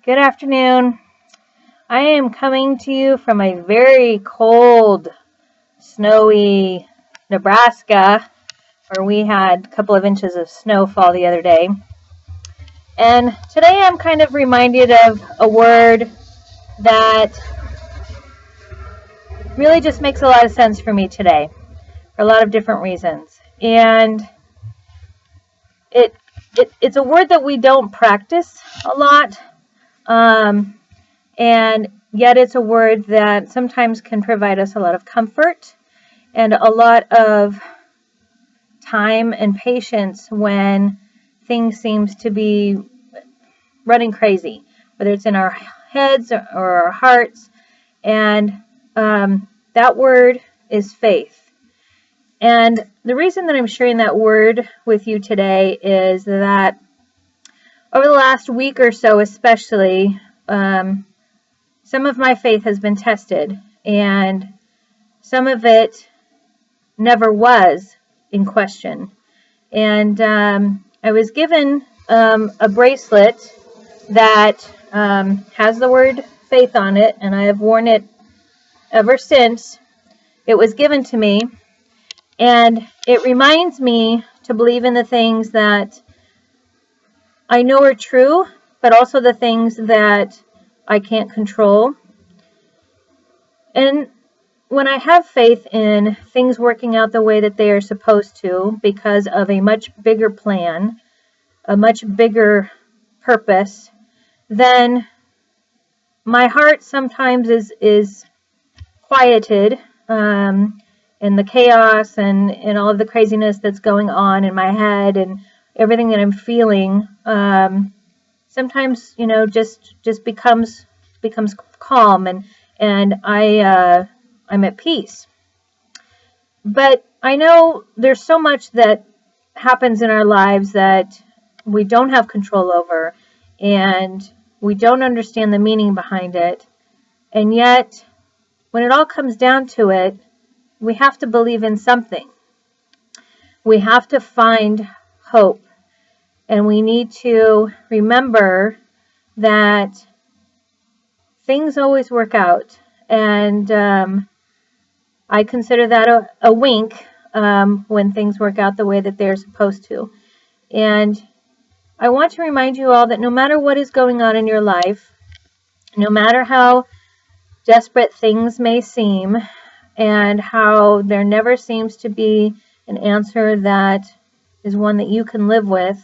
Good afternoon. I am coming to you from a very cold, snowy Nebraska, where we had a couple of inches of snowfall the other day. And today I'm kind of reminded of a word that really just makes a lot of sense for me today, for a lot of different reasons. And it's a word that we don't practice a lot. And yet it's a word that sometimes can provide us a lot of comfort and a lot of time and patience when things seems to be running crazy, whether it's in our heads or our hearts. And that word is faith. And the reason that I'm sharing that word with you today is that over the last week or so especially, some of my faith has been tested, and some of it never was in question. And I was given a bracelet that has the word faith on it, and I have worn it ever since it was given to me. And it reminds me to believe in the things that I know are true, but also the things that I can't control. And when I have faith in things working out the way that they are supposed to because of a much bigger plan, a much bigger purpose, then my heart sometimes is quieted in the chaos and all of the craziness that's going on in my head and everything that I'm feeling. Sometimes, just becomes calm and I'm at peace. But I know there's so much that happens in our lives that we don't have control over, and we don't understand the meaning behind it. And yet, when it all comes down to it, we have to believe in something. We have to find hope. And we need to remember that things always work out. And I consider that a wink when things work out the way that they're supposed to. And I want to remind you all that no matter what is going on in your life, no matter how desperate things may seem, and how there never seems to be an answer that is one that you can live with,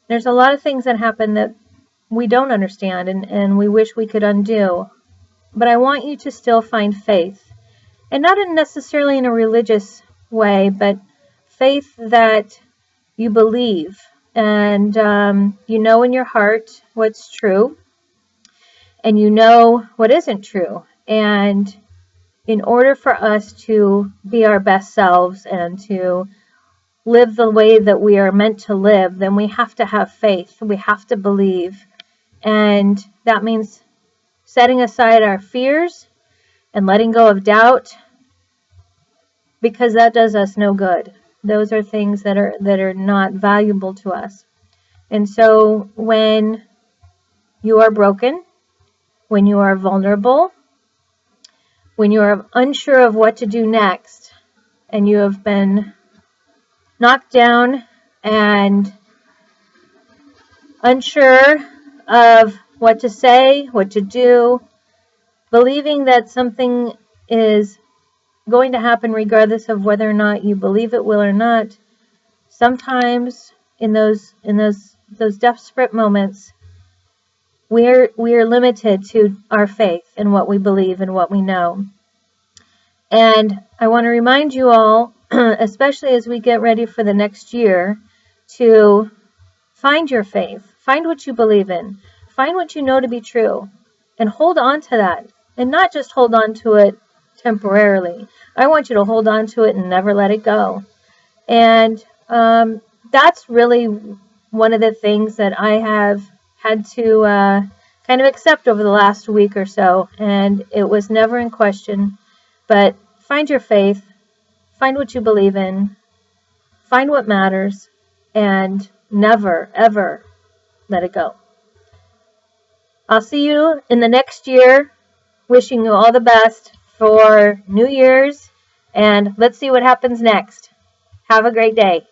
there's a lot of things that happen that we don't understand and we wish we could undo. But I want you to still find faith. And not necessarily in a religious way, but faith that you believe. And you know in your heart what's true. And you know what isn't true. And in order for us to be our best selves and to live the way that we are meant to live, then we have to have faith. We have to believe. And that means setting aside our fears and letting go of doubt, because that does us no good. Those are things that are not valuable to us. And so when you are broken, when you are vulnerable, when you are unsure of what to do next, and you have been knocked down and unsure of what to say, what to do, believing that something is going to happen regardless of whether or not you believe it will or not, sometimes in those desperate moments, we are limited to our faith and what we believe and what we know. And I want to remind you all, especially as we get ready for the next year, to find your faith, find what you believe in, find what you know to be true, and hold on to that. And not just hold on to it temporarily. I want you to hold on to it and never let it go. And that's really one of the things that I have had to kind of accept over the last week or so. And it was never in question. But find your faith, find what you believe in, find what matters, and never, ever let it go. I'll see you in the next year. Wishing you all the best for New Year's, and let's see what happens next. Have a great day.